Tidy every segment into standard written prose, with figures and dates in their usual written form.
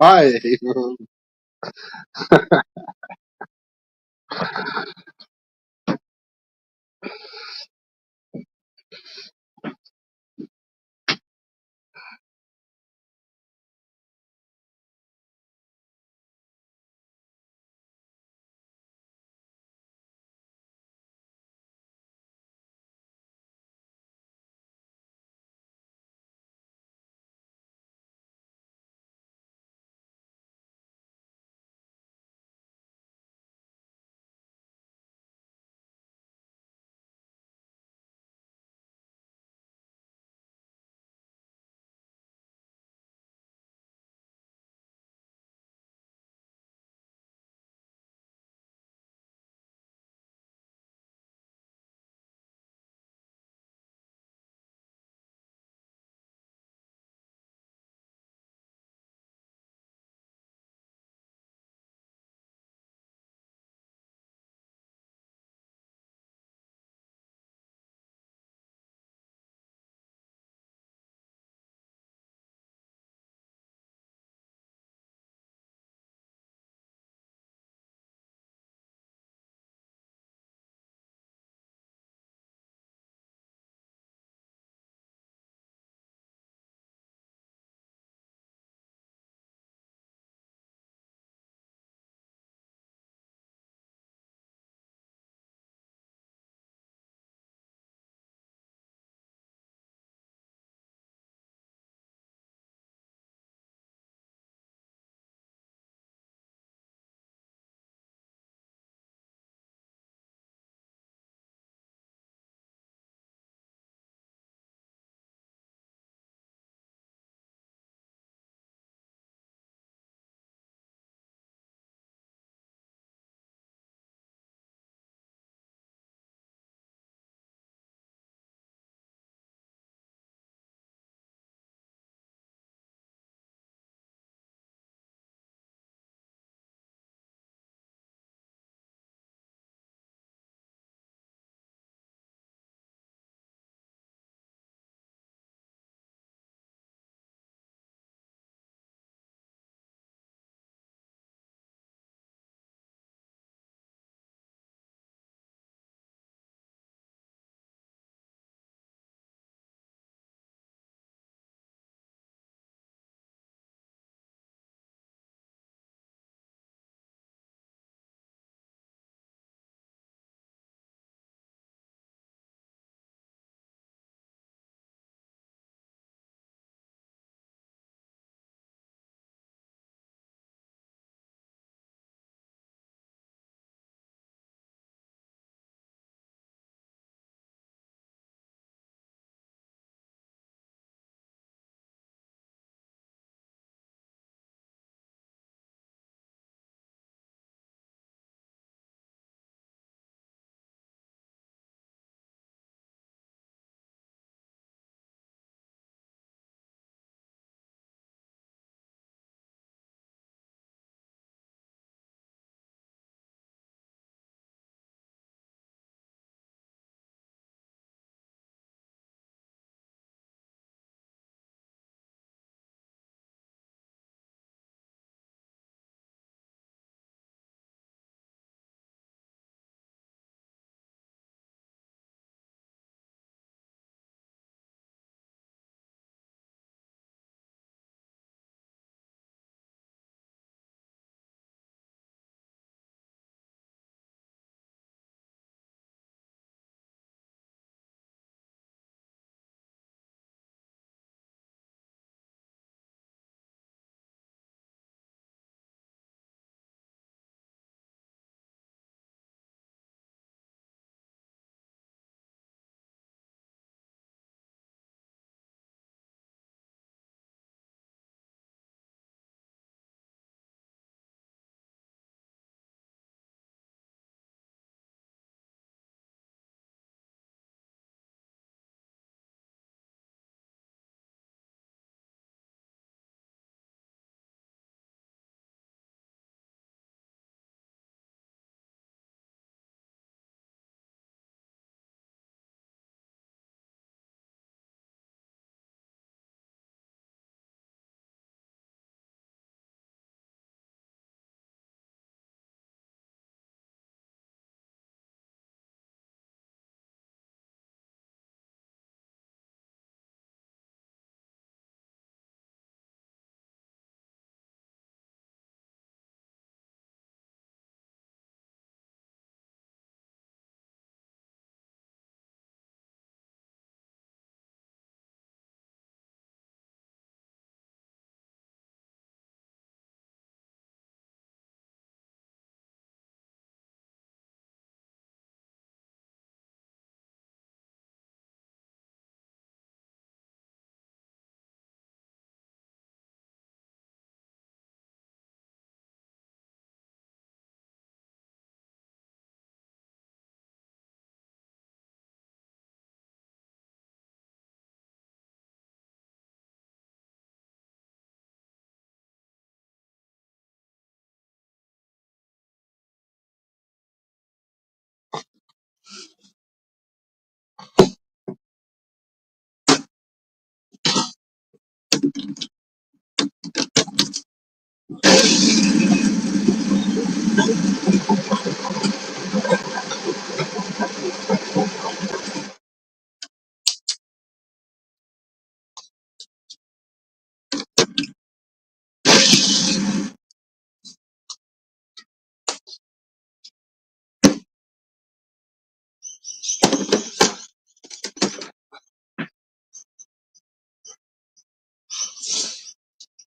Hi.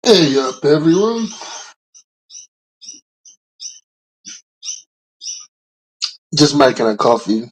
Hey up, everyone. Just making a coffee.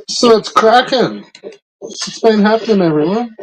So it's cracking. What's been happening, everyone?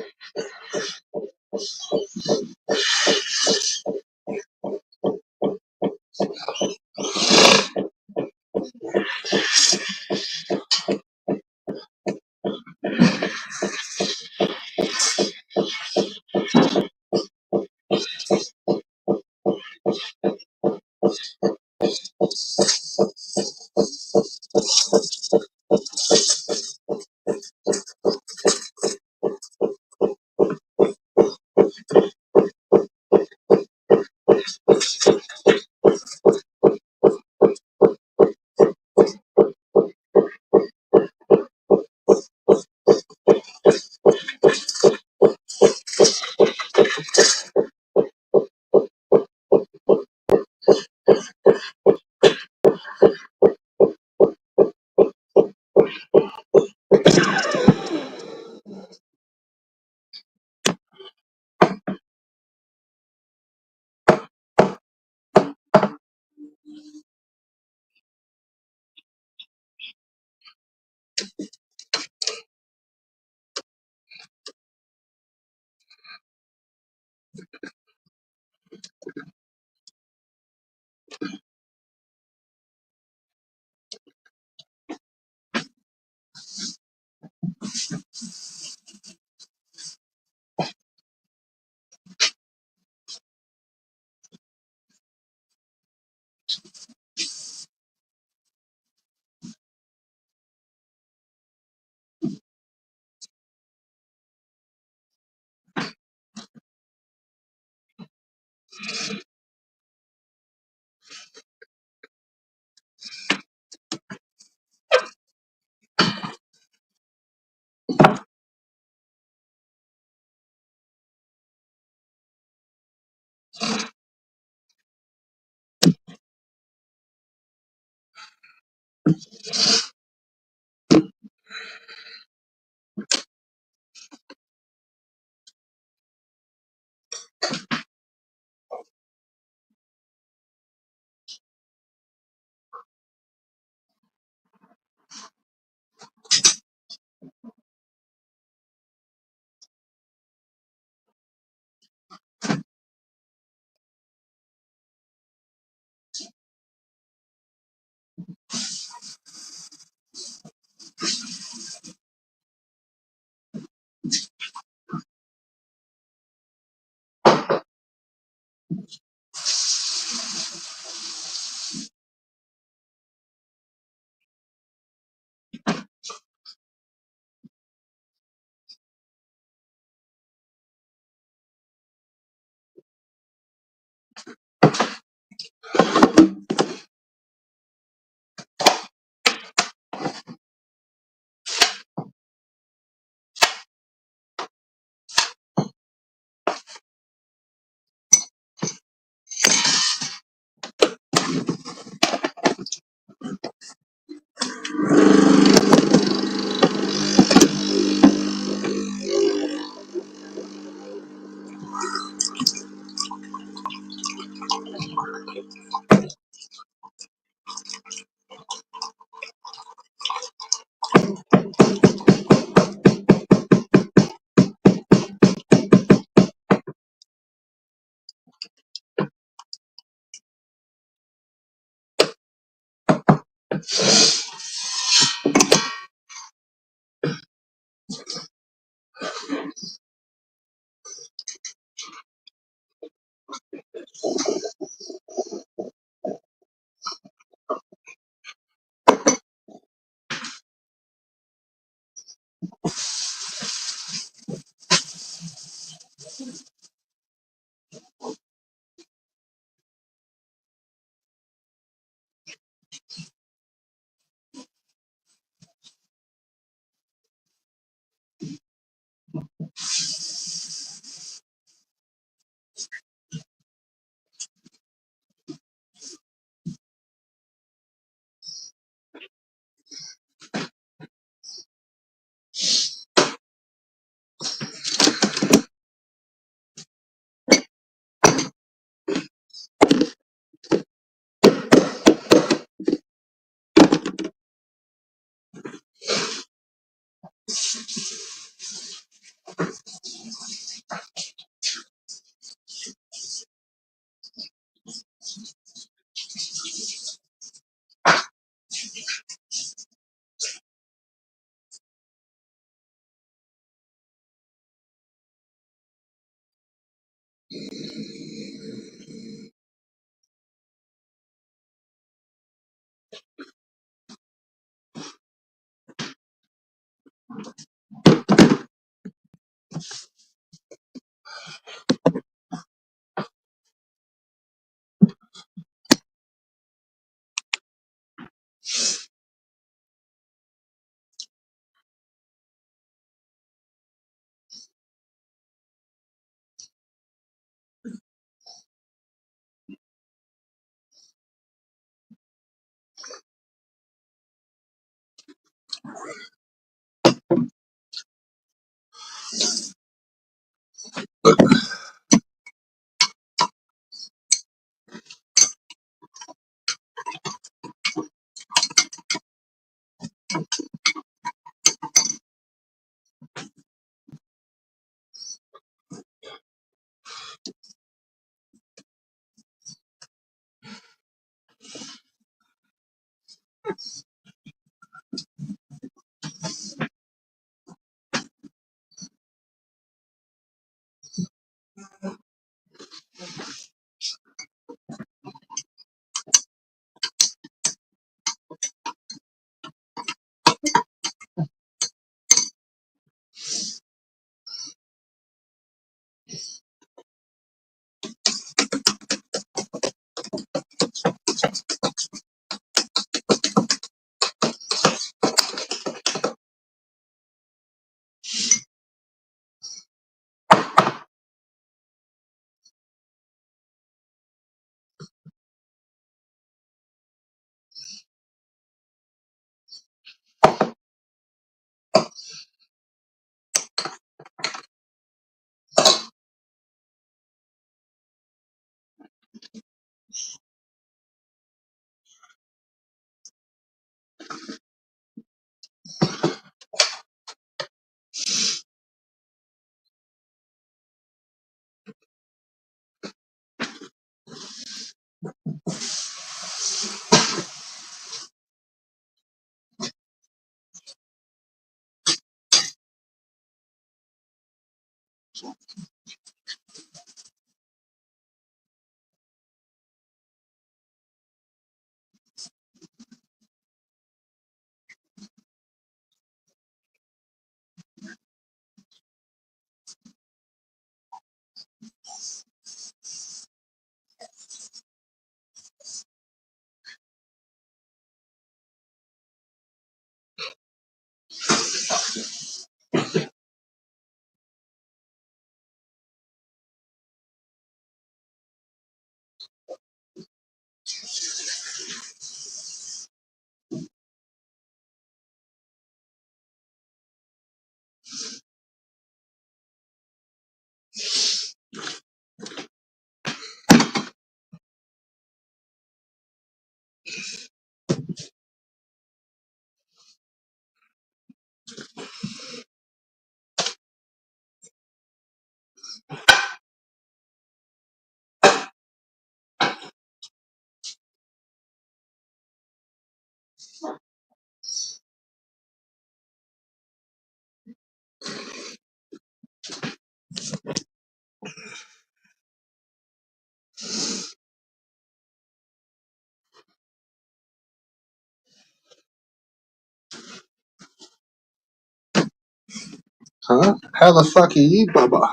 Huh? How the fuck are you, Bubba?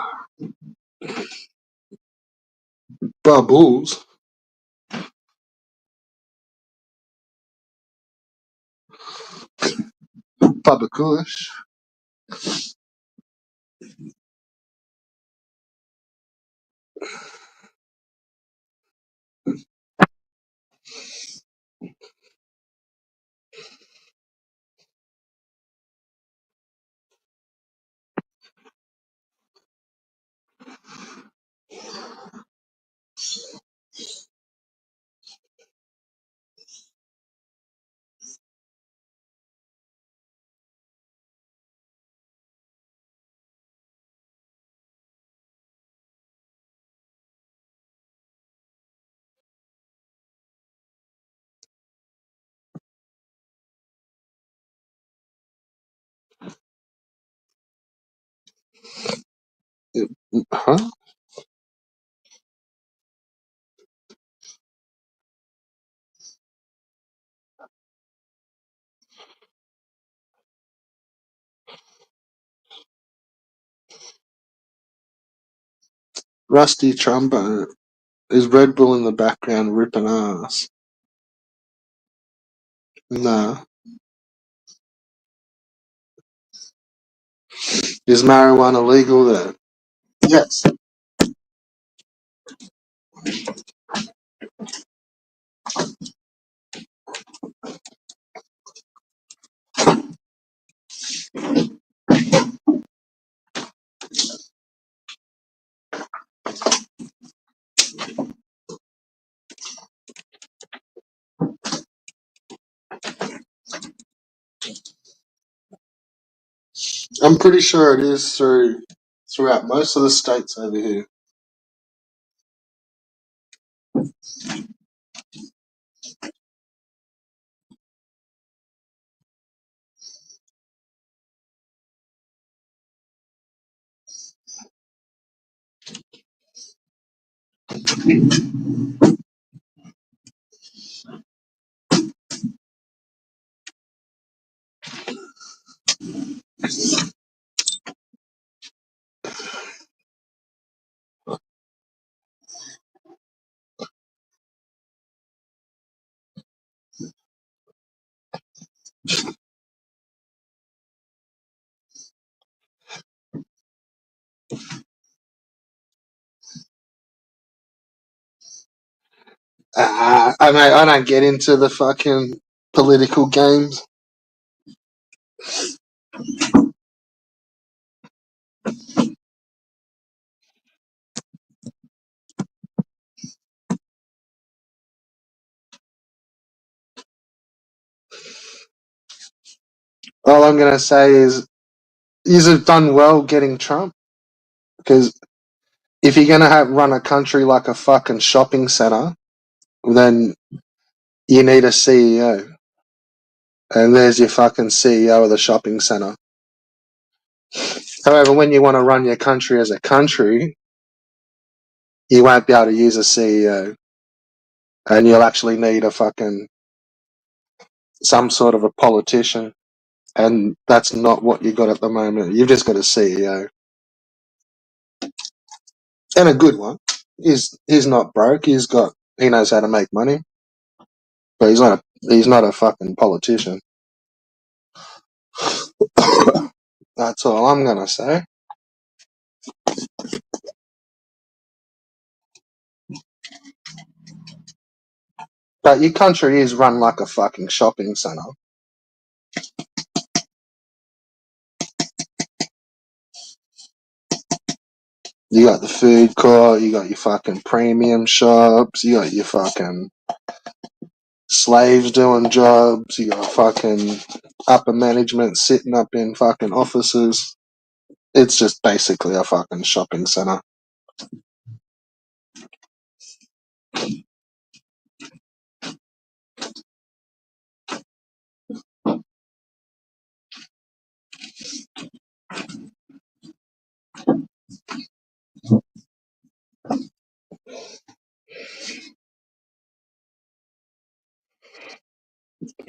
Bubbles. Papa Kush. Huh? Rusty Trumbo. Is Red Bull in the background ripping ass? Nah. Is marijuana legal there? Yes. I'm pretty sure it is throughout most of the states over here. I don't get into the fucking political games. All I'm gonna say is, you have done well getting Trump, because if you're gonna run a country like a fucking shopping center, then you need a CEO, and there's your fucking CEO of the shopping center. However, when you want to run your country as a country, you won't be able to use a CEO, and you'll actually need a fucking some sort of a politician, and that's not what you got at the moment. You've just got a CEO, and a good one. He's not broke. He knows how to make money, but he's not a fucking politician. That's all I'm gonna say. But your country is run like a fucking shopping center. You got the food court, you got your fucking premium shops, you got your fucking slaves doing jobs, you got fucking upper management sitting up in fucking offices. It's just basically a fucking shopping center.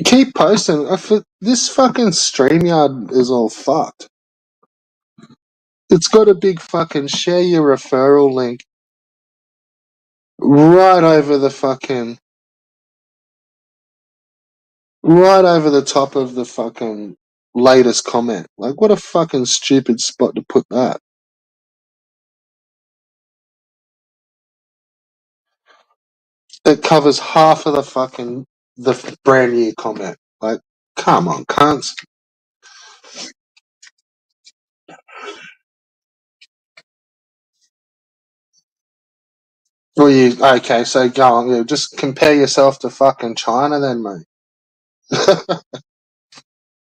Keep posting. This fucking StreamYard is all fucked. It's got a big fucking share your referral link right over the fucking right over the top of the fucking latest comment. Like, what a fucking stupid spot to put that. It covers half of the brand new comment. Like, come on, cunts. Well, okay? So go on, just compare yourself to fucking China, then, mate.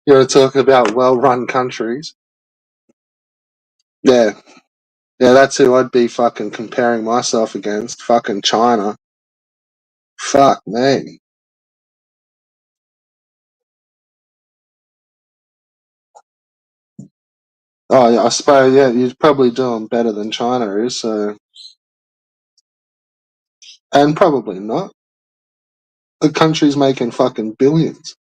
You want to talk about well-run countries? Yeah, yeah, that's who I'd be fucking comparing myself against. Fucking China. Fuck me. Oh, yeah, I suppose, yeah, you're probably doing better than China is, so. And probably not. The country's making fucking billions.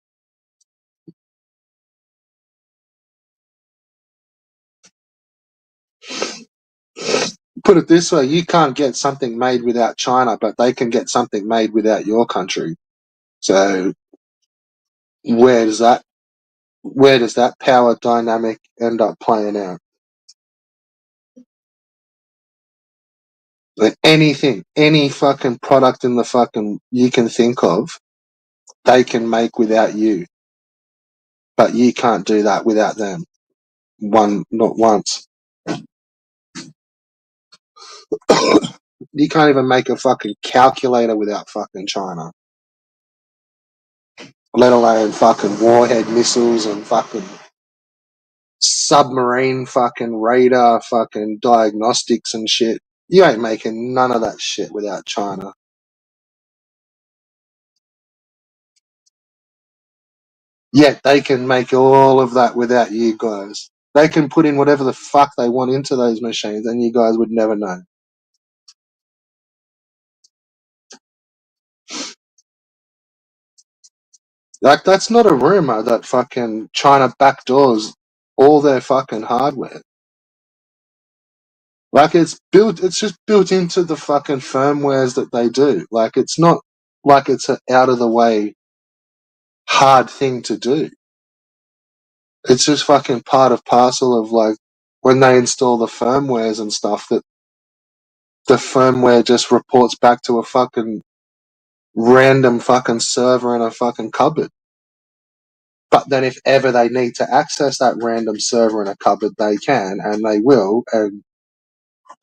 Put it this way, you can't get something made without China, but they can get something made without your country. So where does that where does that power dynamic end up playing out? Like anything, any fucking product in the fucking you can think of, they can make without you. But you can't do that without them. Not once. You can't even make a fucking calculator without fucking China. Let alone fucking warhead missiles and fucking submarine fucking radar fucking diagnostics and shit. You ain't making none of that shit without China. Yet they can make all of that without you guys. They can put in whatever the fuck they want into those machines and you guys would never know. Like, that's not a rumor that fucking China backdoors all their fucking hardware. Like, it's just built into the fucking firmwares that they do. Like, it's not like it's an out of the way hard thing to do. It's just fucking part of parcel of like when they install the firmwares and stuff that the firmware just reports back to a fucking random fucking server in a fucking cupboard. But then if ever they need to access that random server in a cupboard, they can and they will, and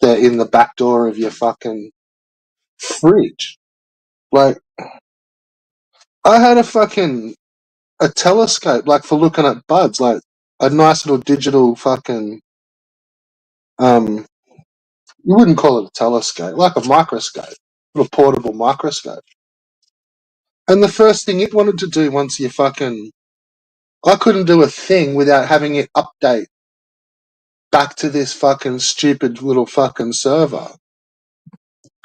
they're in the back door of your fucking fridge. Like, I had a telescope, like for looking at buds, like a nice little digital fucking um you wouldn't call it a telescope, like a microscope, a portable microscope. And the first thing it wanted to do once you fucking, I couldn't do a thing without having it update back to this fucking stupid little fucking server.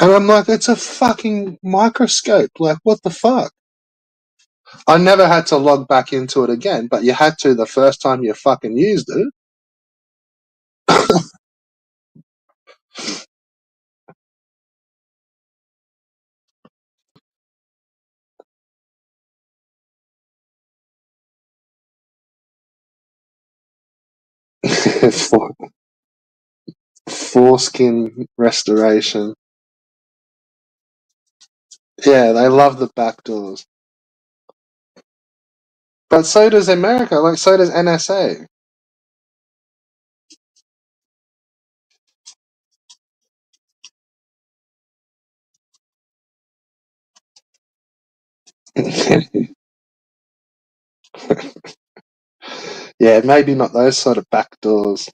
And I'm like, it's a fucking microscope. Like, what the fuck? I never had to log back into it again, but you had to the first time you fucking used it. For foreskin restoration. Yeah, they love the back doors. But so does America, like so does NSA. Yeah, maybe not those sort of back doors.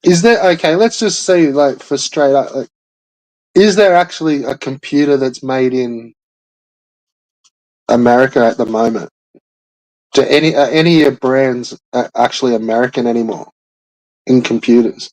Is there okay? Let's just say, like, for straight up, like, is there actually a computer that's made in America at the moment? Do any of your brands actually American anymore in computers?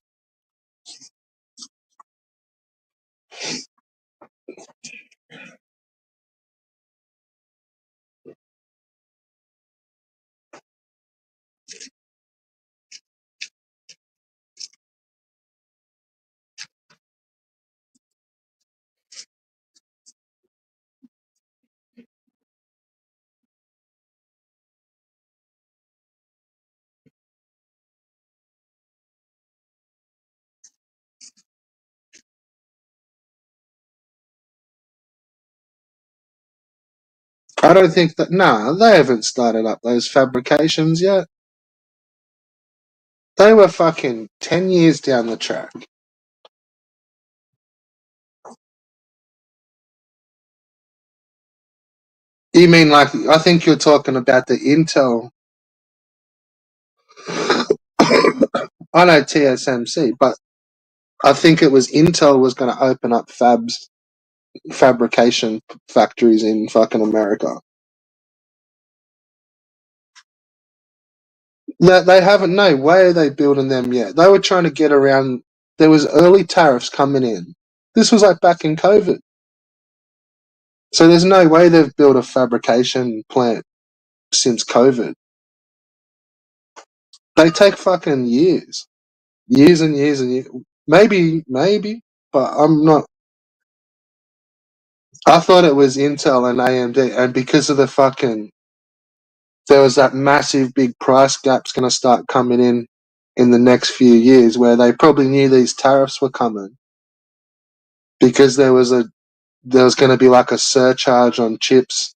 I don't think that. Nah, they haven't started up those fabrications yet. They were fucking 10 years down the track. You mean like? I think you're talking about the Intel. I know TSMC, but I think it was Intel was going to open up fabrication factories in fucking America. They haven't. No way are they building them yet. They were trying to get around. There was early tariffs coming in. This was like back in COVID. So there's no way they've built a fabrication plant since COVID. They take fucking years and years and years. Maybe, but I'm not. I thought it was Intel and AMD, and because of the fucking, there was that massive big price gap's going to start coming in the next few years, where they probably knew these tariffs were coming because there was going to be like a surcharge on chips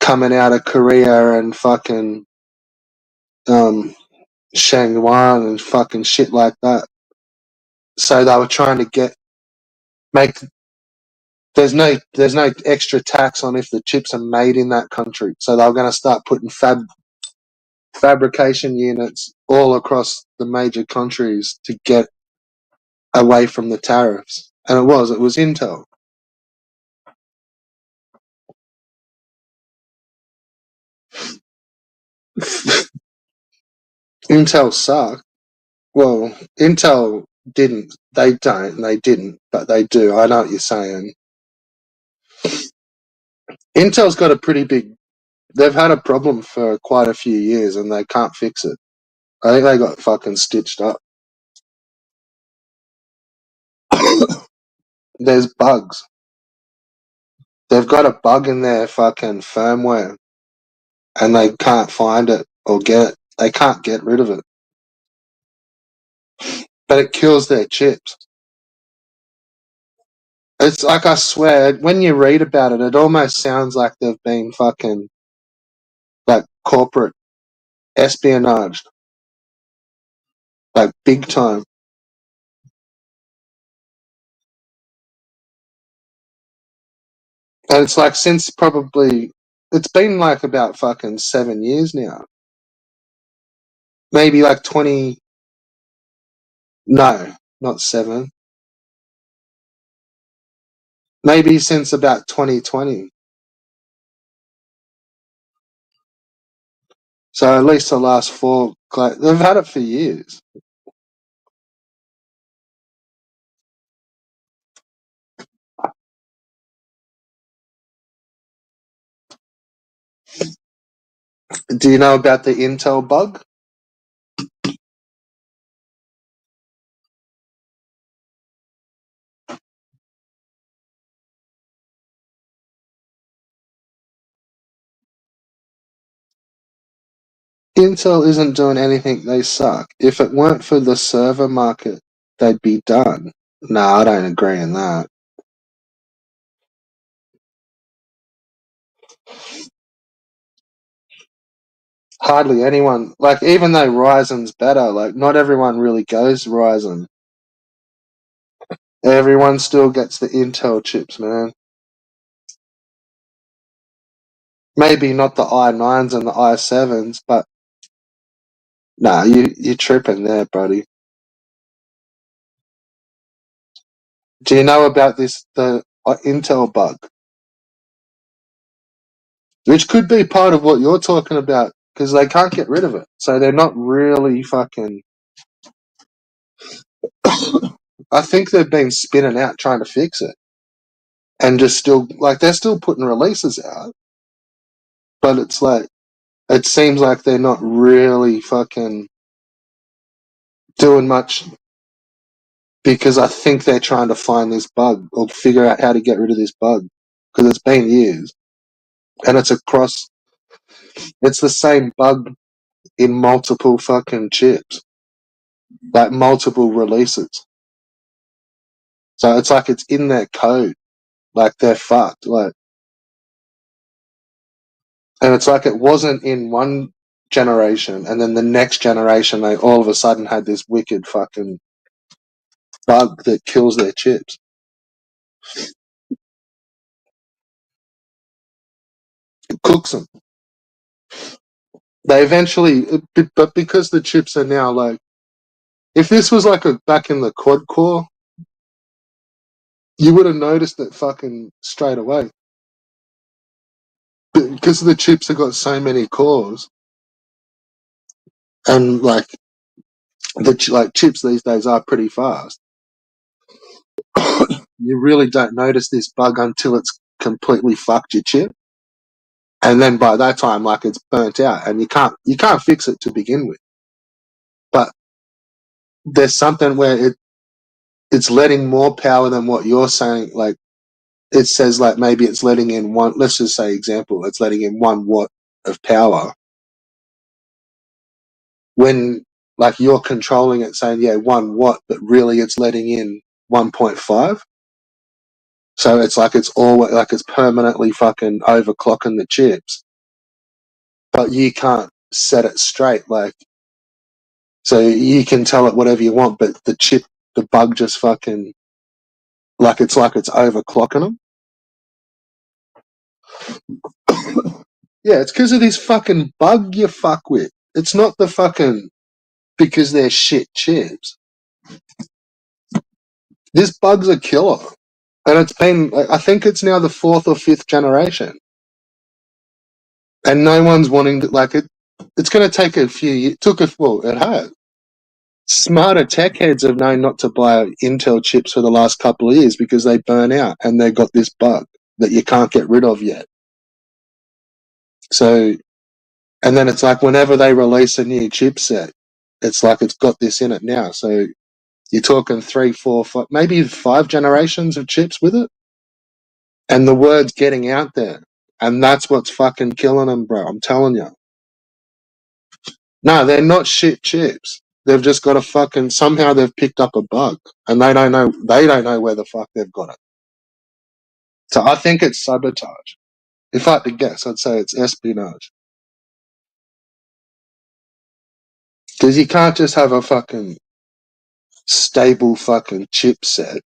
coming out of Korea and fucking um, Shangwan and fucking shit like that. So they were trying to make there's no extra tax on if the chips are made in that country. So they were going to start putting fabrication units all across the major countries to get away from the tariffs. And it was Intel. Intel suck. Well, Intel didn't. They don't. They didn't. But they do. I know what you're saying. Intel's got a pretty big. They've had a problem for quite a few years, and they can't fix it. I think they got fucking stitched up. There's bugs. They've got a bug in their fucking firmware, and they can't find it or get it. They can't get rid of it. But it kills their chips. It's like, I swear, when you read about it, it almost sounds like they've been fucking like corporate espionage, like big time. And it's like since probably it's been like about fucking 7 years now. Maybe like 20. No, not seven. Maybe since about 2020. So at least the last four, they've had it for years. Do you know about the Intel bug? Intel isn't doing anything. They suck. If it weren't for the server market, they'd be done. No, I don't agree on that. Hardly anyone, like, even though Ryzen's better, like, not everyone really goes Ryzen. Everyone still gets the Intel chips, man. Maybe not the i9s and the i7s, but nah, you're tripping there, buddy. Do you know about the Intel bug? Which could be part of what you're talking about, because they can't get rid of it. So they're not really fucking. I think they've been spinning out trying to fix it. And just still, like, they're still putting releases out, but it's like, it seems like they're not really fucking doing much, because I think they're trying to find this bug or figure out how to get rid of this bug, because it's been years. And it's the same bug in multiple fucking chips, like multiple releases. So it's like it's in their code, like they're fucked. Like, And it's like it wasn't in one generation, and then the next generation, they all of a sudden had this wicked fucking bug that kills their chips. It cooks them. They eventually, but because the chips are now like, if this was like a back in the quad core, you would have noticed it fucking straight away. But because the chips have got so many cores, and like like chips these days are pretty fast. You really don't notice this bug until it's completely fucked your chip, and then by that time, like it's burnt out, and you can't fix it to begin with. But there's something where it's letting more power than what you're saying. Like it says, like maybe it's letting in one. Let's just say example, it's letting in 1 watt of power when like you're controlling it, saying 1 watt, but really it's letting in 1.5. So it's like it's always like it's permanently fucking overclocking the chips, but you can't set it straight. Like, so you can tell it whatever you want, but the bug just fucking like it's overclocking them. Yeah, it's because of this fucking bug you fuck with. It's not the fucking because they're shit chips. This bug's a killer, and it's been. I think it's now the 4th or 5th generation, and no one's wanting to like it. It's going to take a few years. It has. Smarter tech heads have known not to buy Intel chips for the last couple of years because they burn out and they've got this bug that you can't get rid of yet. So, and then it's like whenever they release a new chipset, it's like it's got this in it now. So you're talking 3, 4, 5, maybe 5 generations of chips with it, and the word's getting out there, and that's what's fucking killing them, bro. I'm telling you. No, they're not shit chips. They've just got a fucking somehow they've picked up a bug, and they don't know where the fuck they've got it. So I think it's sabotage. If I had to guess, I'd say it's espionage. Because you can't just have a fucking stable fucking chipset,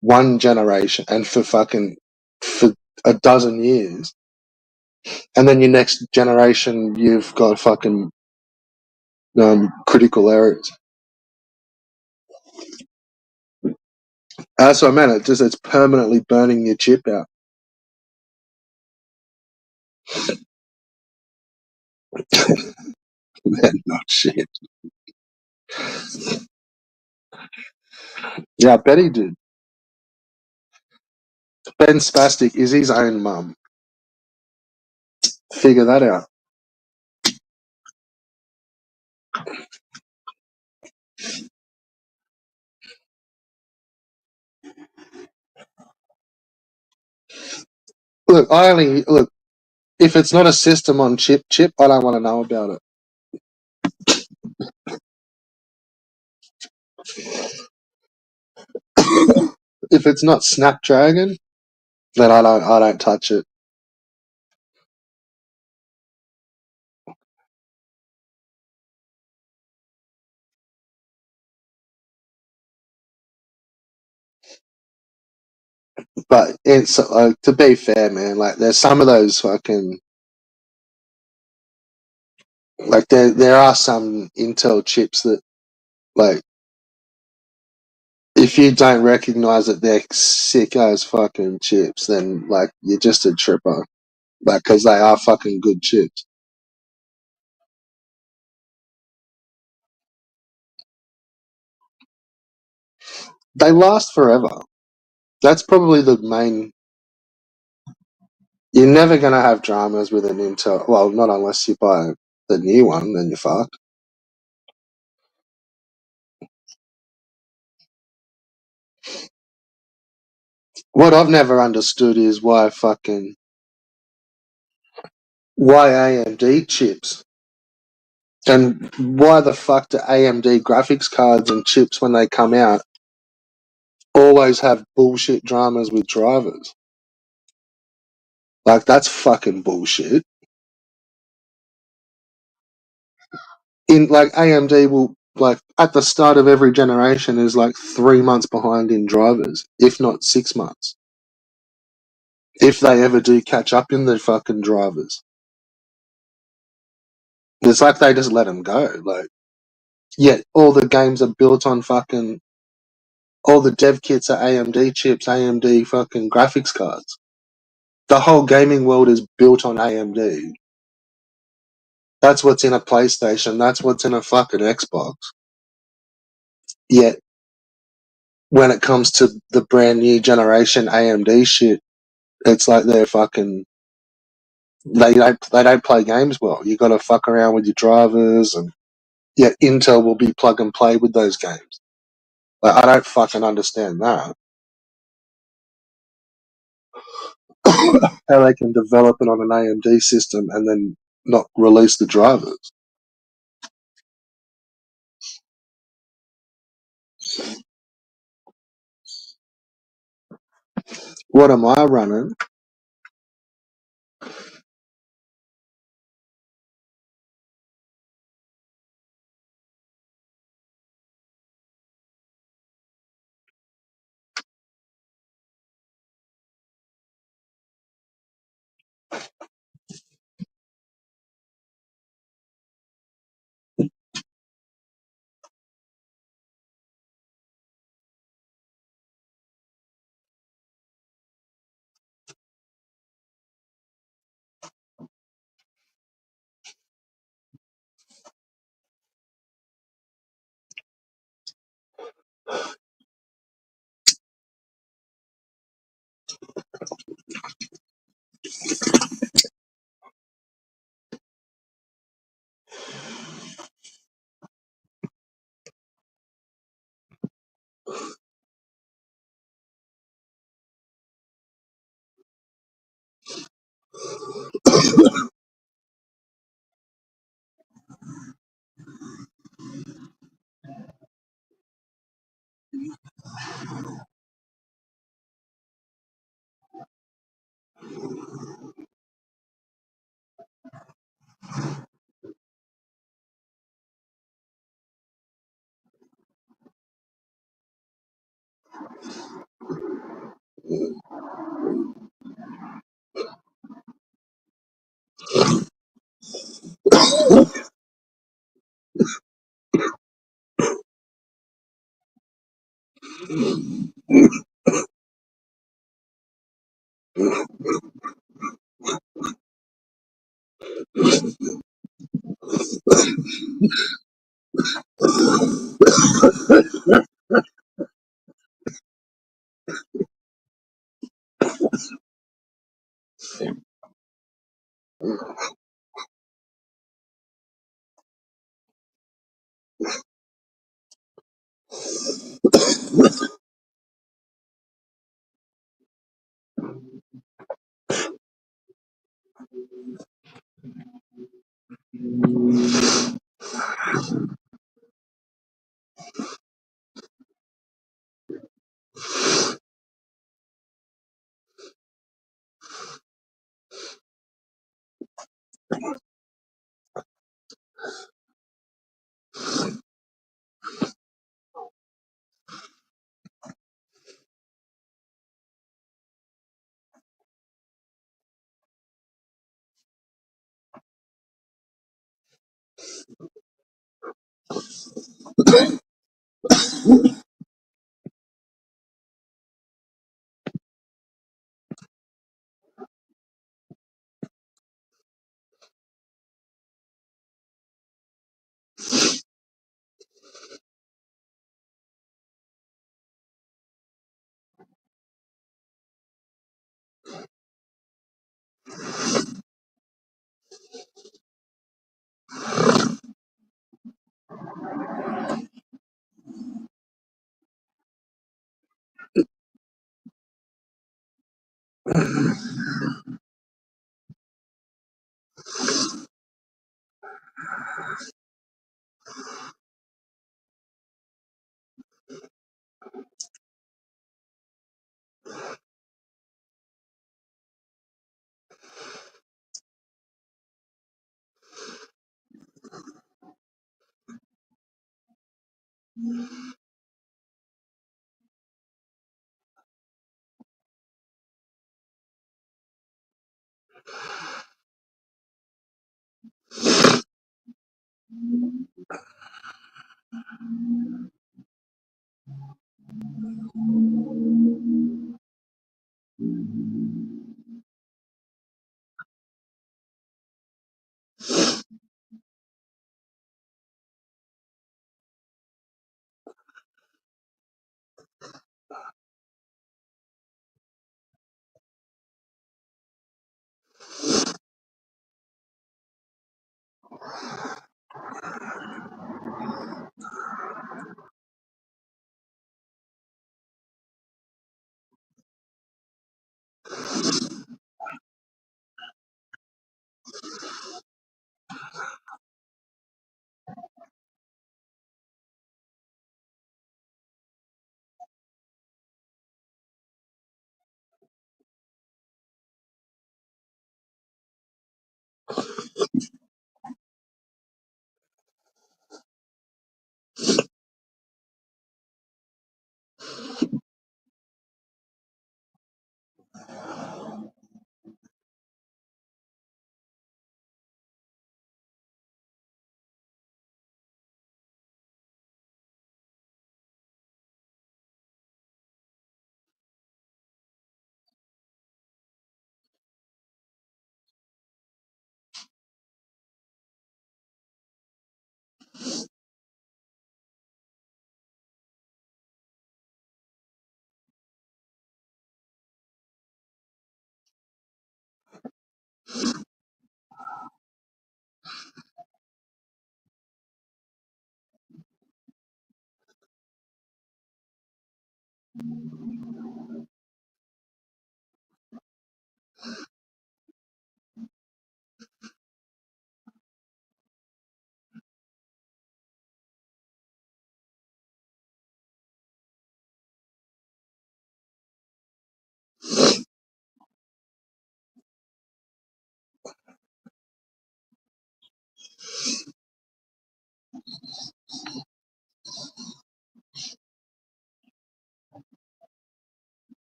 one generation, and for a dozen years, and then your next generation you've got fucking critical errors. That's what I meant. It's permanently burning your chip out. They're not shit. Yeah, I bet he did. Ben Spastic is his own mum. Figure that out. Look. If it's not a system on chip, I don't want to know about it. If it's not Snapdragon, then I don't touch it. But it's to be fair, man. Like there's some of those fucking like there are some Intel chips that like if you don't recognize that they're sick as fucking chips, then like you're just a tripper. Like because they are fucking good chips. They last forever. That's probably the main. You're never gonna have dramas with an Intel. Well, not unless you buy the new one, then you're fucked. What I've never understood is why AMD chips and why the fuck do AMD graphics cards and chips when they come out always have bullshit dramas with drivers. Like that's fucking bullshit. In like AMD will like at the start of every generation is like 3 months behind in drivers, if not 6 months. If they ever do catch up in the fucking drivers, it's like they just let them go. Like, yet all the games are built on fucking all the dev kits are AMD chips, AMD fucking graphics cards. The whole gaming world is built on AMD. That's what's in a PlayStation. That's what's in a fucking Xbox. Yet when it comes to the brand new generation AMD shit, it's like they're fucking they don't play games well. You got to fuck around with your drivers, and yet Intel will be plug and play with those games. Like, I don't fucking understand that. How they can develop it on an AMD system and then not release the drivers. What am I running?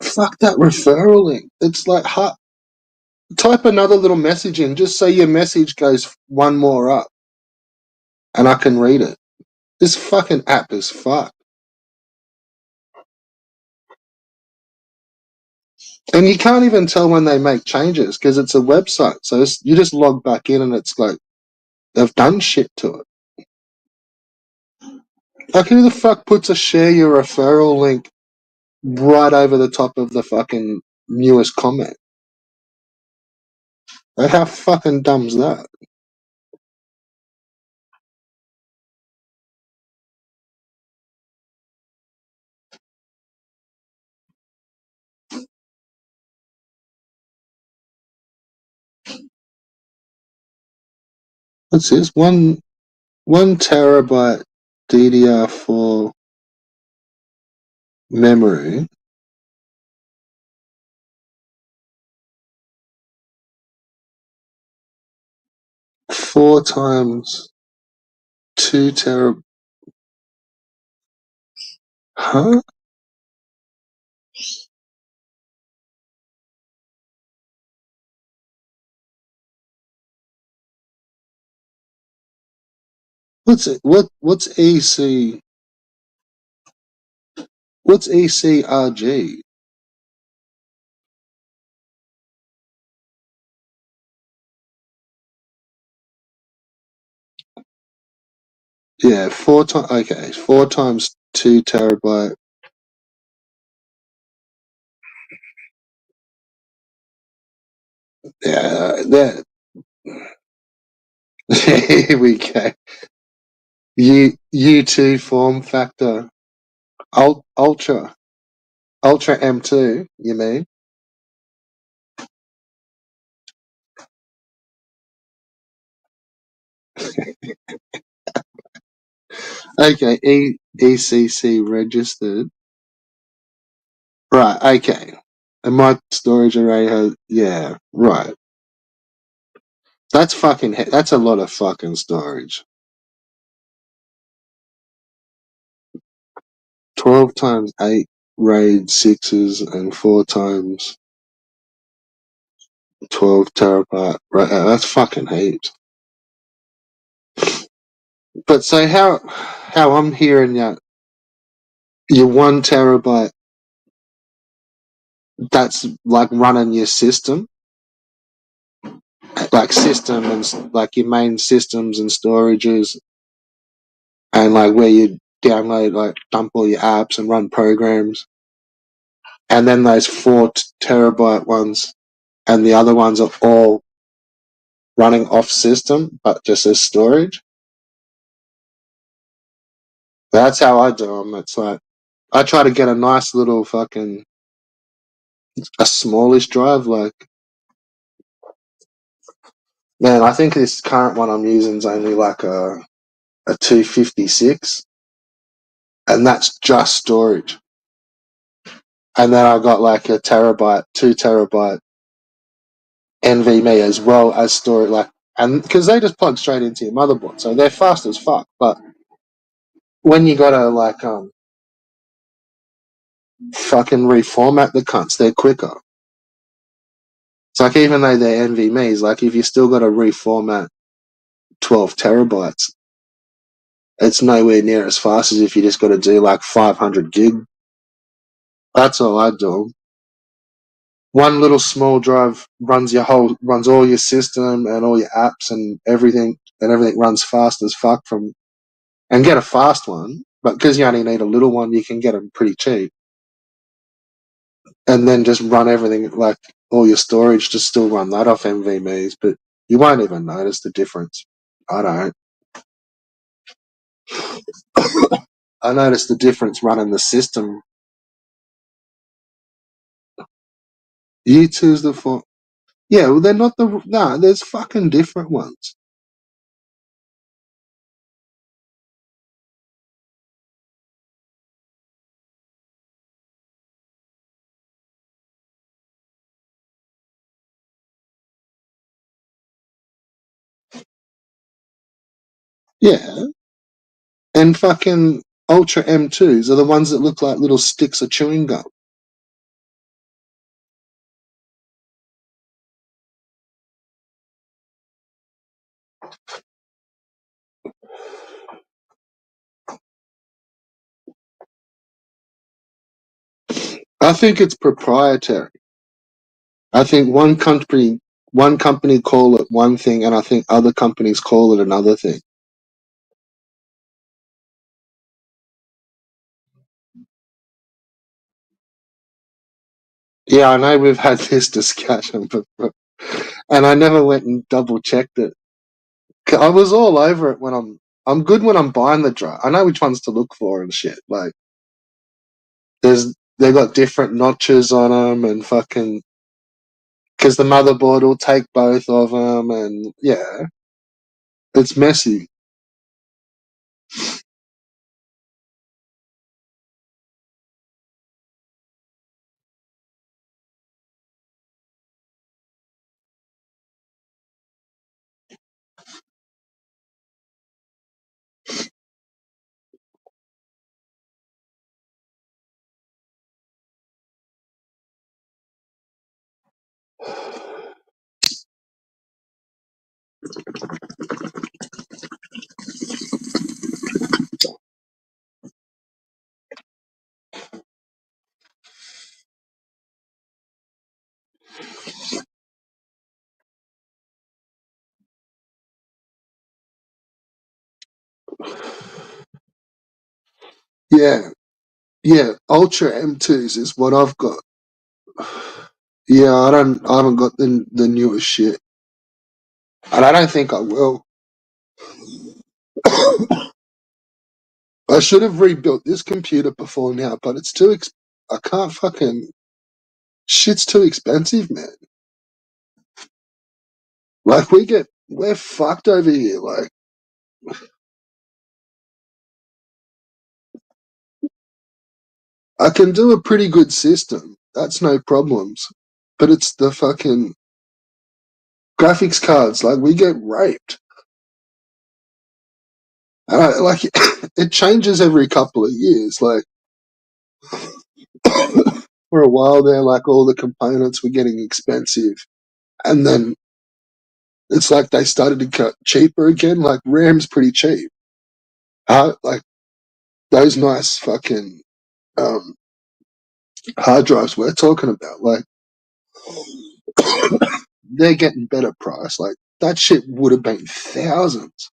Fuck that referral link. It's like, type another little message in. Just say your message goes one more up, and I can read it. This fucking app is fucked. And you can't even tell when they make changes because it's a website. So you just log back in and it's like they've done shit to it. Like, who the fuck puts a share your referral link right over the top of the fucking newest comment? Like, how fucking dumb's that? What's this? One terabyte DDR4 memory. 4 times 2 terabytes. Huh? What's it? What's EC? What's ECRG? Yeah, 4 times. Okay, 4 times 2 terabyte. Yeah, that. Here we go. U2 form factor. Ultra M2. You mean? Okay, ECC registered. Right. Okay. And my storage array has. Yeah. Right. That's fucking. That's a lot of fucking storage. 12 times 8 RAID 6s and 4 times 12 terabyte. Right, that's fucking heaps. But so how I'm hearing your 1 terabyte, that's like running your system, like system and like your main systems and storages, and like where you download, like dump all your apps and run programs, and then those 4 terabyte ones, and the other ones are all running off system, but just as storage. That's how I do them. It's like I try to get a nice little fucking a smallish drive. Like, man, I think this current one I'm using is only like a 256, and that's just storage. And then I got like a terabyte, 2 terabyte NVMe as well as storage. Like, and because they just plug straight into your motherboard, so they're fast as fuck. But when you gotta like fucking reformat the cunts, they're quicker. It's like even though they're NVMe's, like if you still got to reformat 12 terabytes, it's nowhere near as fast as if you just got to do like 500 gig. That's all I do. One little small drive runs all your system and all your apps and everything runs fast as fuck and get a fast one. But because you only need a little one, you can get them pretty cheap, and then just run everything like all your storage. Just still run that off NVMe's, but you won't even notice the difference. I don't. I noticed the difference running the system. U2's the for yeah, well they're not there's fucking different ones. Yeah. And fucking Ultra M2s are the ones that look like little sticks of chewing gum. I think it's proprietary. I think one company call it one thing and I think other companies call it another thing. Yeah, I know we've had this discussion before, and I never went and double checked it. I was all over it when I'm good when I'm buying the drive. I know which ones to look for and shit. Like they got different notches on them and fucking because the motherboard will take both of them and yeah, it's messy. Yeah, yeah. Ultra M2s is what I've got. Yeah, I haven't got the newest shit, and I don't think I will. I should have rebuilt this computer before now, but it's too. I can't fucking. Shit's too expensive, man. Like we're fucked over here. Like I can do a pretty good system. That's no problems. But it's the fucking graphics cards. Like we get raped. And like it changes every couple of years. Like for a while there, like all the components were getting expensive, and then it's like they started to get cheaper again. Like RAM's pretty cheap. Like those nice fucking um, hard drives we're talking about. Like they're getting better price. Like that shit would have been thousands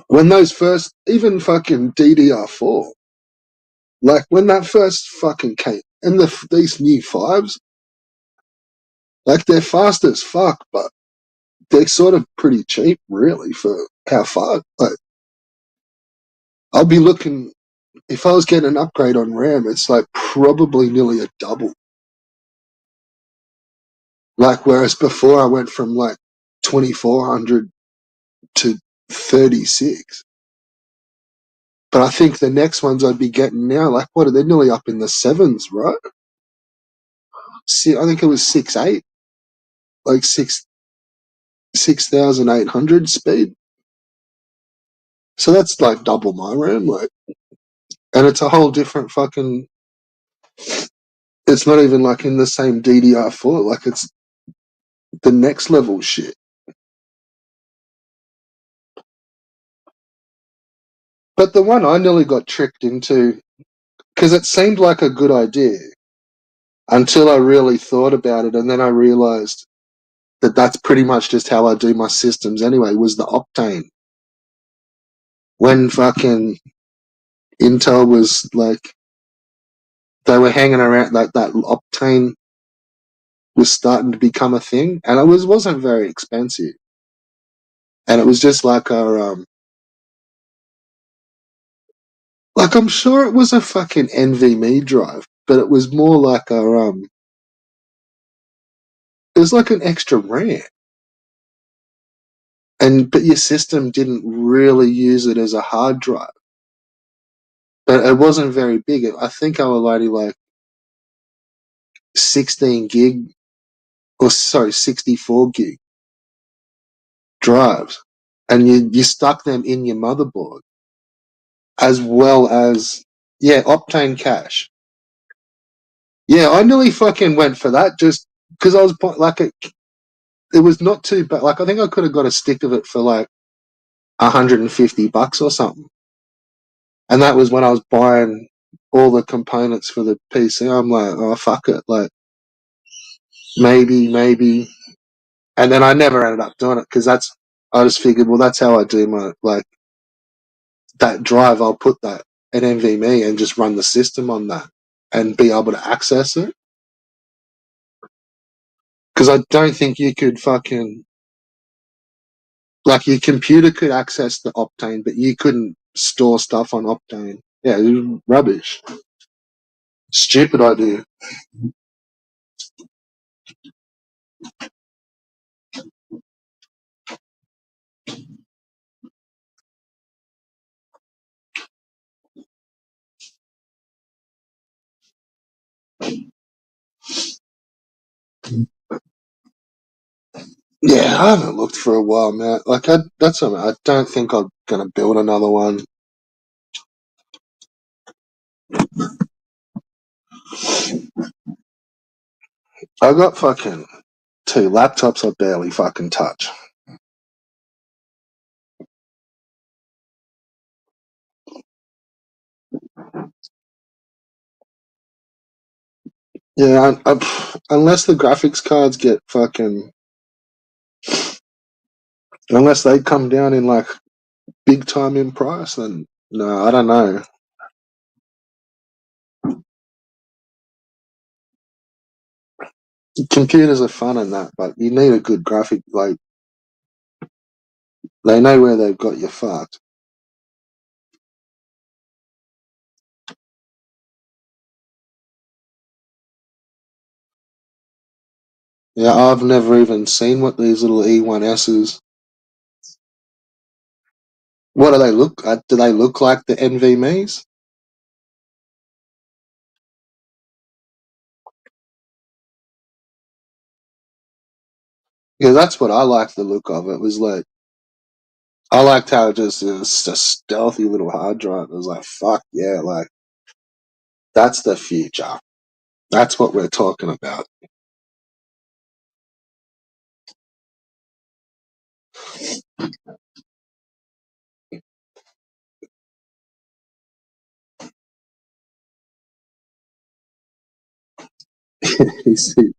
when those first, even fucking DDR4. Like when that first fucking came, and these new fives, like they're fast as fuck, but they're sort of pretty cheap, really, for how far. Like I'll be looking if I was getting an upgrade on RAM, it's like probably nearly a double. Like whereas before I went from like 2400 to 36. But I think the next ones I'd be getting now, like what are they nearly up in the sevens, right? See, I think it was 6.8, like 6,800 speed. So that's like double my RAM, like, and it's a whole different fucking. It's not even like in the same DDR4, like it's the next level shit. But the one I nearly got tricked into because it seemed like a good idea until I really thought about it, and then I realized that that's pretty much just how I do my systems anyway. Was the Octane when fucking Intel was like they were hanging around, like that Octane was starting to become a thing, and it wasn't very expensive, and it was just like like I'm sure it was a fucking NVMe drive, but it was more like it was like an extra RAM, and but your system didn't really use it as a hard drive, but it wasn't very big. I think I was only like 16 gig, or sorry, 64 gig drives, and you stuck them in your motherboard as well as yeah, Optane cache. Yeah, I nearly fucking went for that just because I was like it was not too bad. Like I think I could have got a stick of it for like $150 or something, and that was when I was buying all the components for the PC. I'm like, oh fuck it, like maybe, and then I never ended up doing it because I just figured, well, that's how I do my like that drive. I'll put that at NVMe and just run the system on that and be able to access it because I don't think you could fucking like your computer could access the Optane, but you couldn't store stuff on Optane. Yeah, it was rubbish. Stupid idea. Yeah, I haven't looked for a while, man. Like, that's something. I don't think I'm gonna build another one. I got fucking Two laptops I barely fucking touch. Yeah, unless the graphics cards get fucking, unless they come down in like big time in price, then no, I don't know. Computers are fun and that, but you need a good graphic. Like they know where they've got you fucked. Yeah, I've never even seen what these little E1Ss. What do they look? Do they look like the NVMe's? Yeah, that's what I liked the look of. It was like I liked how it just it was a stealthy little hard drive. It was like fuck yeah, like that's the future. That's what we're talking about. You see,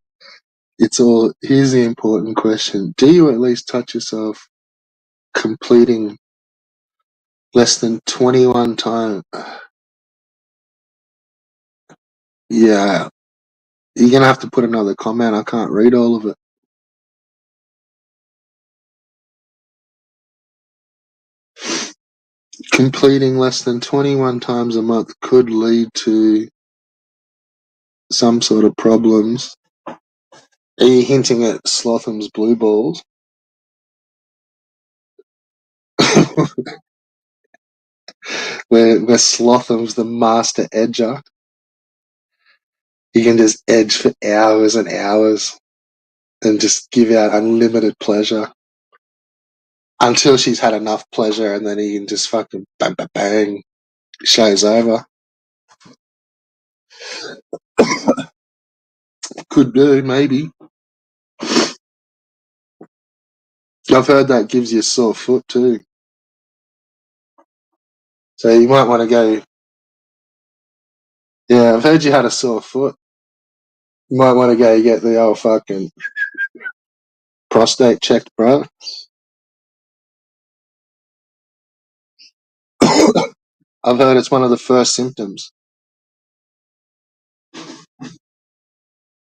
it's all. Here's the important question: do you at least touch yourself completing less than 21 times? Yeah, you're gonna have to put another comment. I can't read all of it. Completing less than 21 times a month could lead to some sort of problems. Are you hinting at Slotham's blue balls? where Slotham's the master edger. He can just edge for hours and hours and just give out unlimited pleasure until she's had enough pleasure, and then he can just fucking bang, bang, bang. Show's over. Could do, maybe. I've heard that gives you a sore foot too. So you might want to go. Yeah, I've heard you had a sore foot. You might want to go get the old fucking prostate checked, bro. I've heard it's one of the first symptoms.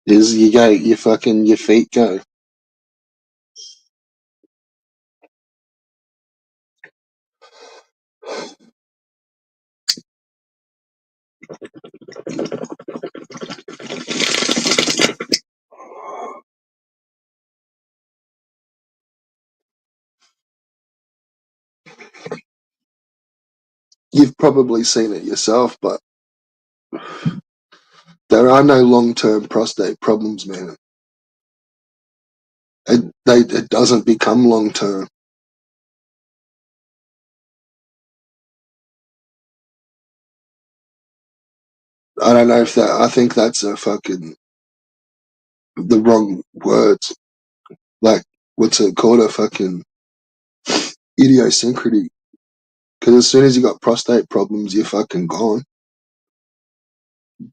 Is you go, you fucking, your feet go. You've probably seen it yourself, but there are no long-term prostate problems, man. It doesn't become long-term. I don't know if that. I think that's a fucking the wrong words. Like, what's it called? A fucking idiosyncrasy. Because as soon as you got prostate problems, you're fucking gone.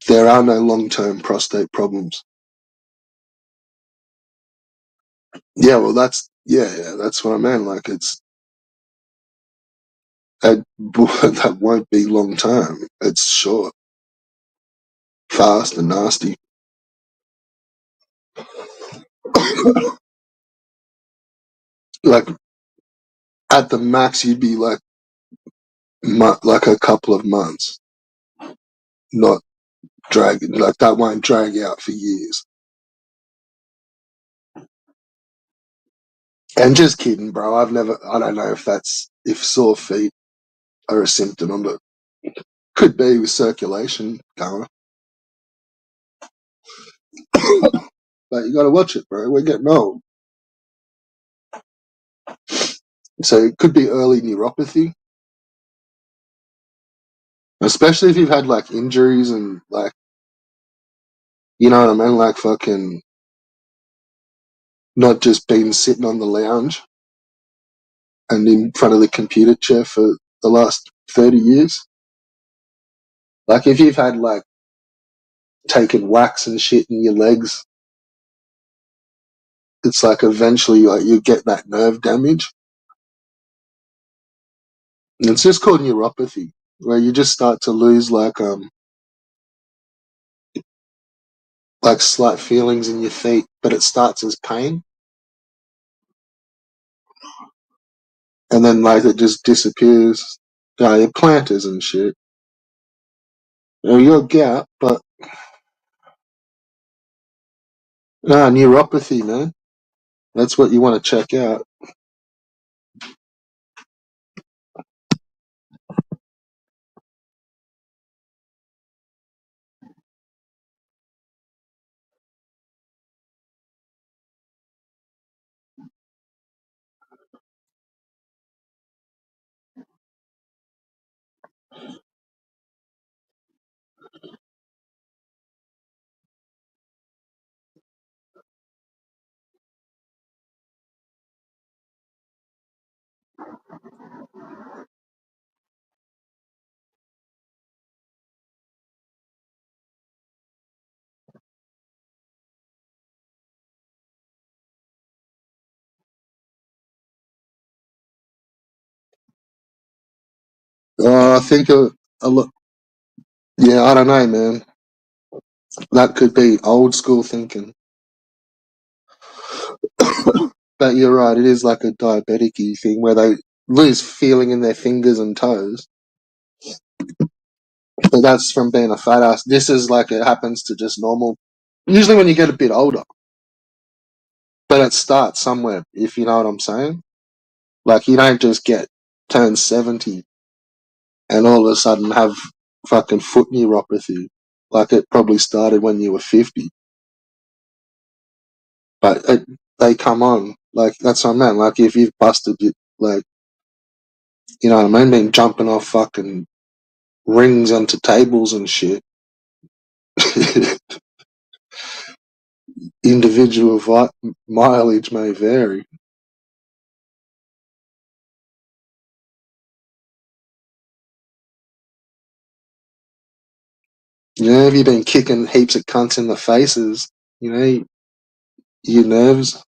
There are no long-term prostate problems. Yeah, well, yeah, that's what I meant. Like, that won't be long-term. It's short, fast, and nasty. Like at the max, you'd be like like a couple of months, not dragging. Like that won't drag out for years. And just kidding, bro. I don't know if sore feet are a symptom of it. Could be with circulation going. But you got to watch it, bro. We're getting old. So it could be early neuropathy, especially if you've had like injuries and like, you know what I mean? Like fucking, not just been sitting on the lounge and in front of the computer chair for the last 30 years. Like if you've had like taken wax and shit in your legs, it's like eventually like you get that nerve damage. And it's just called neuropathy, where you just start to lose like slight feelings in your feet, but it starts as pain and then like it just disappears. Your planters and shit. You'll gout, but neuropathy, man. That's what you want to check out. I think a lot. Yeah, I don't know, man. That could be old school thinking. But you're right, it is like a diabetic thing where they lose feeling in their fingers and toes. But that's from being a fat ass. This is like it happens to just normal. Usually when you get a bit older, but it starts somewhere, if you know what I'm saying. Like you don't just turn 70 and all of a sudden have fucking foot neuropathy. Like it probably started when you were 50. But they come on. Like that's what I meant. Like if you've busted your, like, you know what I mean, been jumping off fucking rings onto tables and shit. Individual mileage may vary. You know, have you been kicking heaps of cunts in the faces? You know, your nerves.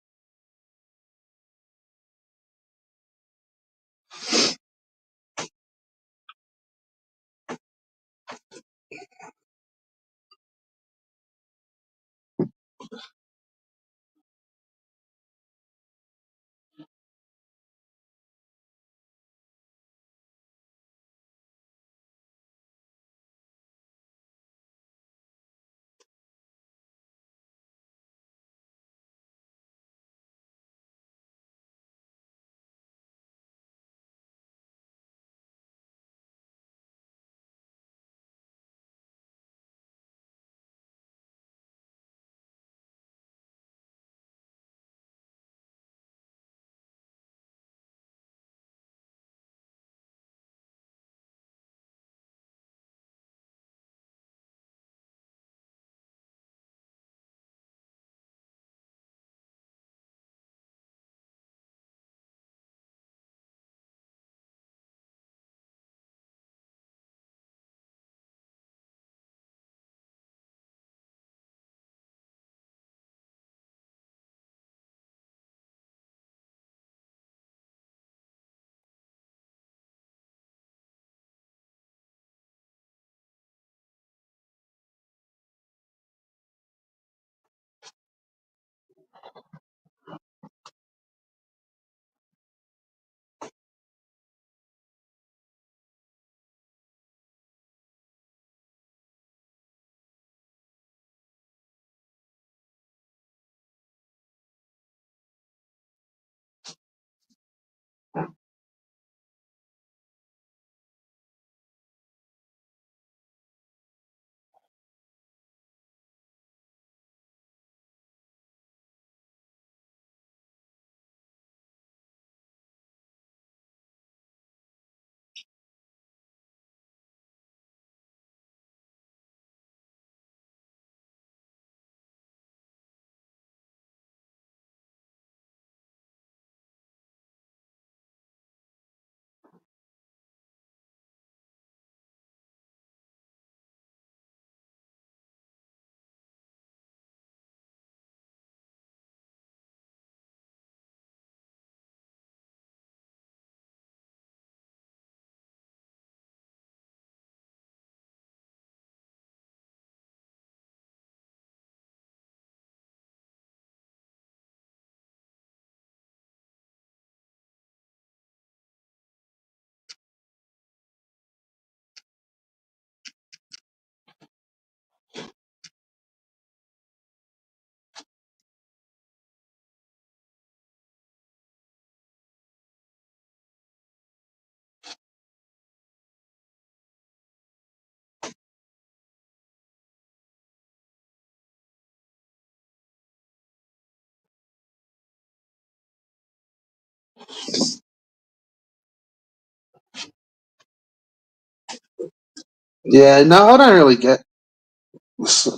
Yeah, no, I don't really get.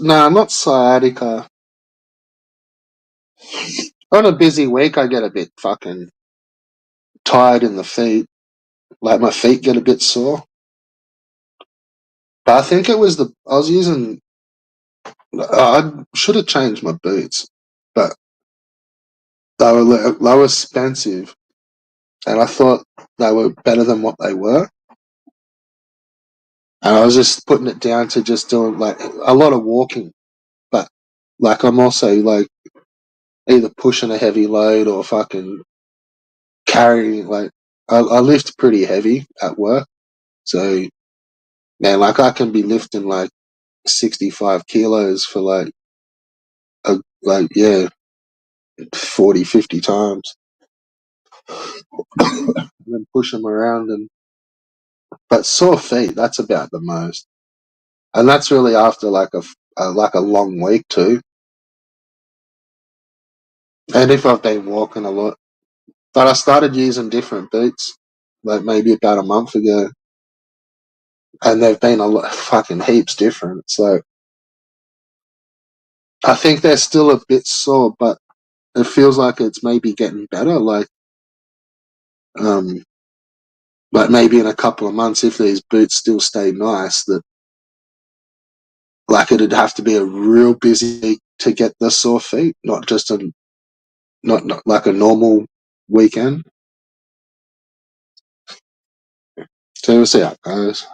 No, not sciatica. On a busy week, I get a bit fucking tired in the feet. Like my feet get a bit sore. But I think it was the I was using. I should have changed my boots, but they were expensive, and I thought they were better than what they were. And I was just putting it down to just doing like a lot of walking, but like I'm also like either pushing a heavy load or fucking carrying like I lift pretty heavy at work, so man, like I can be lifting like 65 kilos for like yeah 40, 50 times, and then push them around. And but sore feet, that's about the most, and that's really after like a long week too, and if I've been walking a lot. But I started using different boots like maybe about a month ago, and they've been a lot fucking heaps different. So I think they're still a bit sore, but it feels like it's maybe getting better. Um, like maybe in a couple of months, if these boots still stay nice, that like it'd have to be a real busy week to get the sore feet, not just a not like a normal weekend. So we'll see how it goes.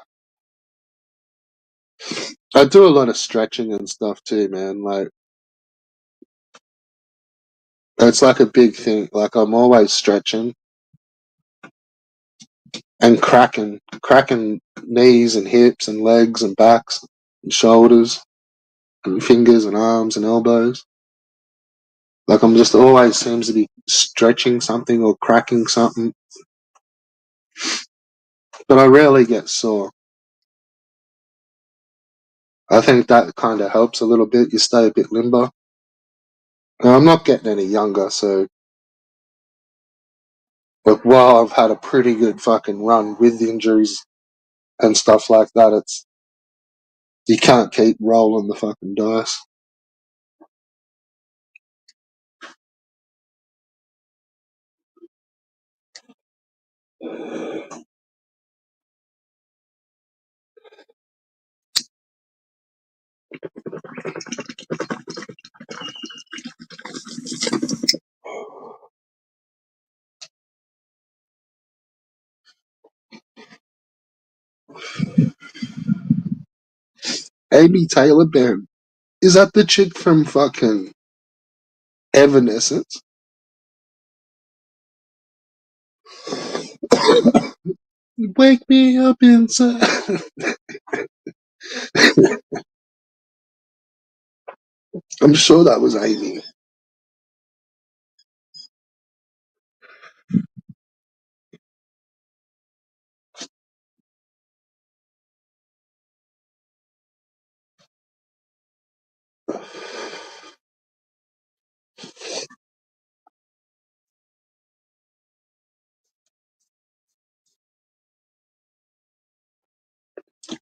I do a lot of stretching and stuff too, man. Like it's like a big thing. Like I'm always stretching and cracking knees and hips and legs and backs and shoulders and fingers and arms and elbows. Like I'm just always seems to be stretching something or cracking something, but I rarely get sore. I think that kind of helps a little bit. You stay a bit limber. And I'm not getting any younger, so but while I've had a pretty good fucking run with injuries and stuff like that, it's you can't keep rolling the fucking dice. Amy Taylor Band. Is that the chick from fucking Evanescence? Wake me up inside. I'm sure that was Amy.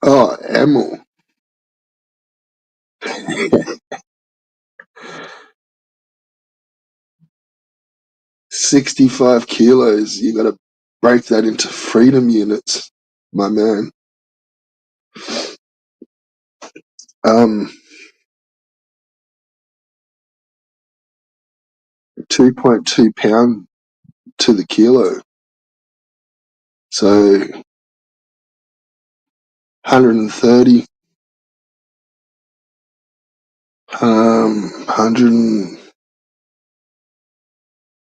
Oh, Emil. 65 kilos. You gotta break that into freedom units, my man. 2.2 pound to the kilo. So 130, 100,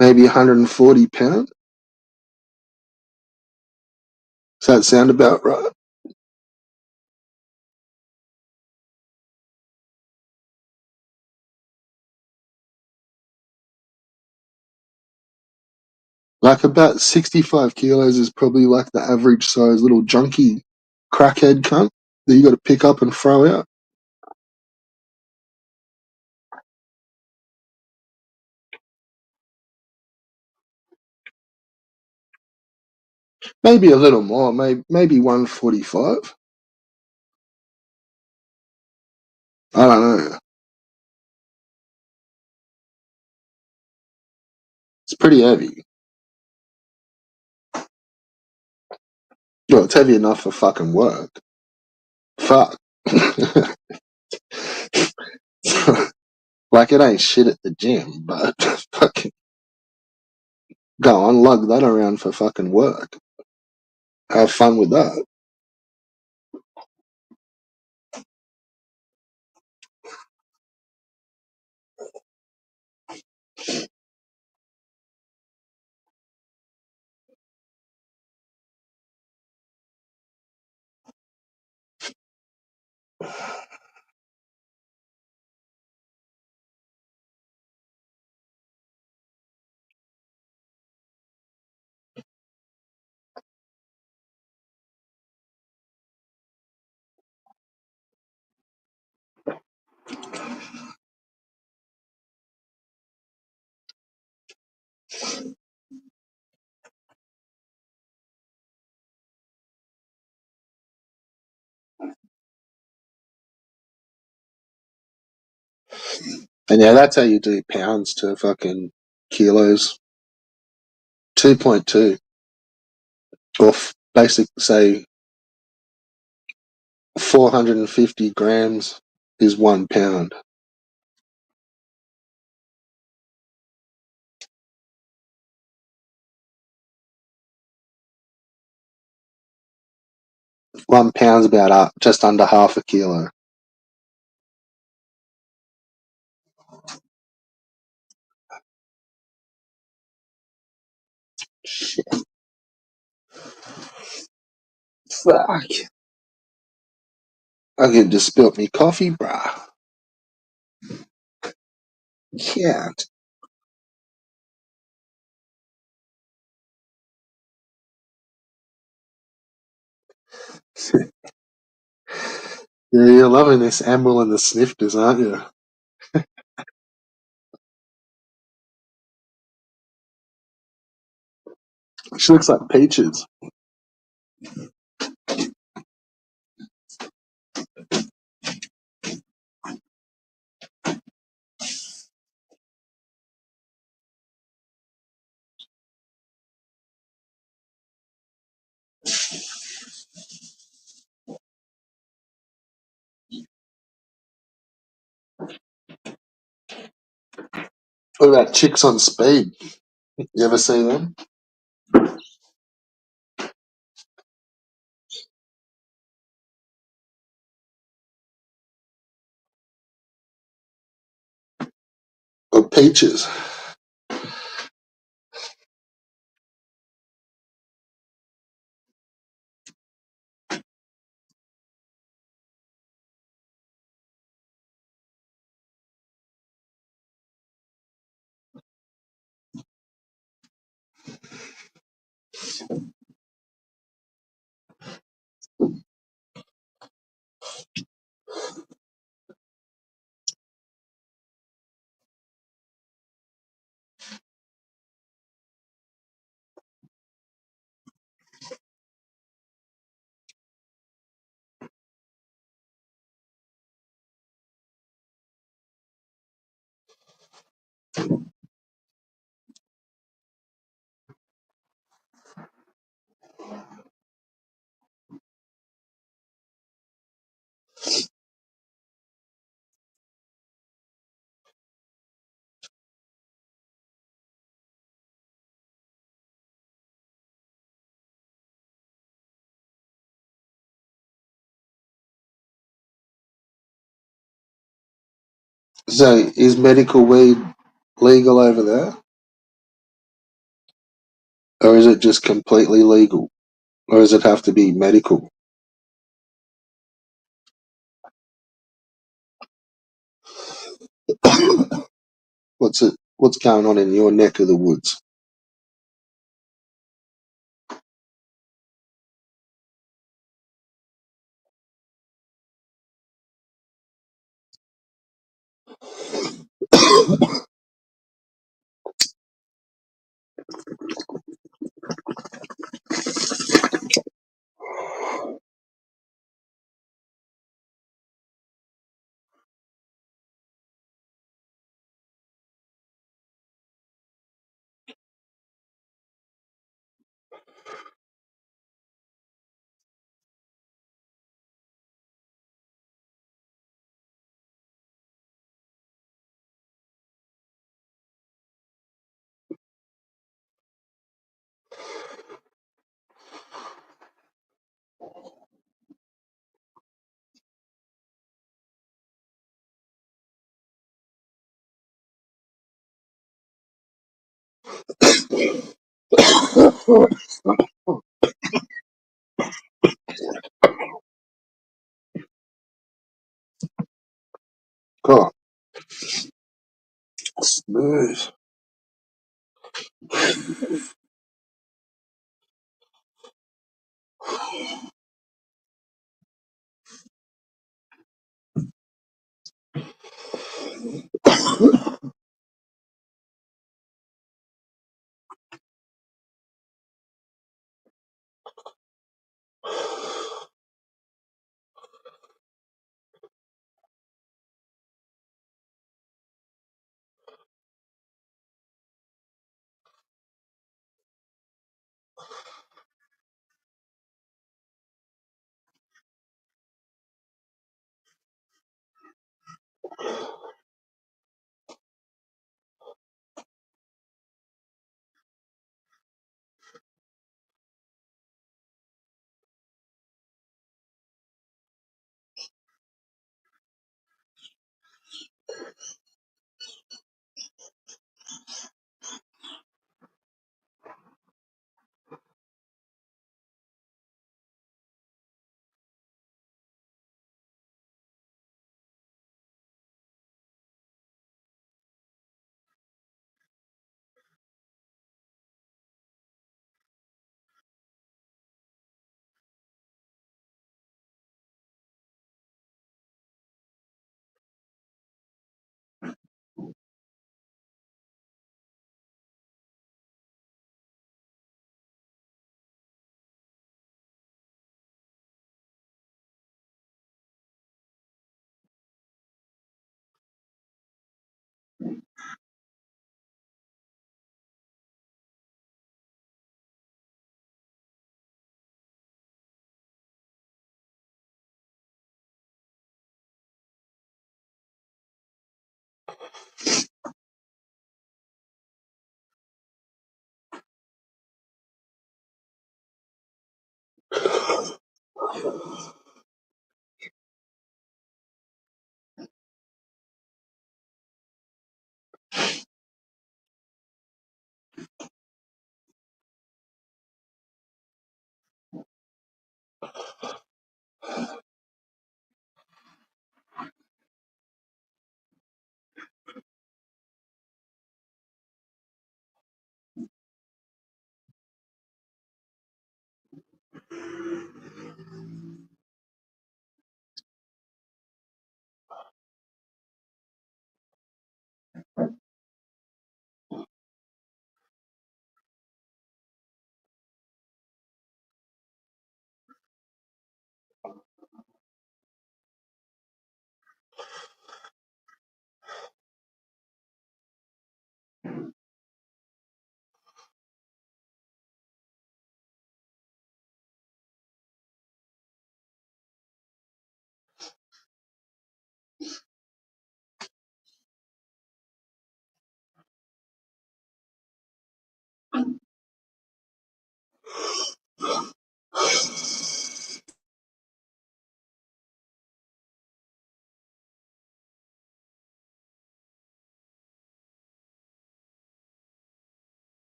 maybe 140 pound. Does that sound about right? Like about 65 kilos is probably like the average size little junkie crackhead cunt that you got to pick up and throw out. Maybe a little more. Maybe 145. I don't know. It's pretty heavy. Well, it's heavy enough for fucking work. Fuck. Like it ain't shit at the gym, but fucking go on, lug that around for fucking work. Have fun with that. And yeah, that's how you do pounds to fucking kilos. 2.2. Or basic, say, 450 grams is 1 pound. £1 about just under half a kilo. Shit. Fuck. I could just spilt me coffee, bruh. Can't. Yeah, you're loving this Amwell and the Snifters, aren't you? She looks like peaches. What about Chicks on Speed? You ever see them? Or peaches? So, is medical weed legal over there? Or is it just completely legal? Or does it have to be medical? What's going on in your neck of the woods? God, smooth.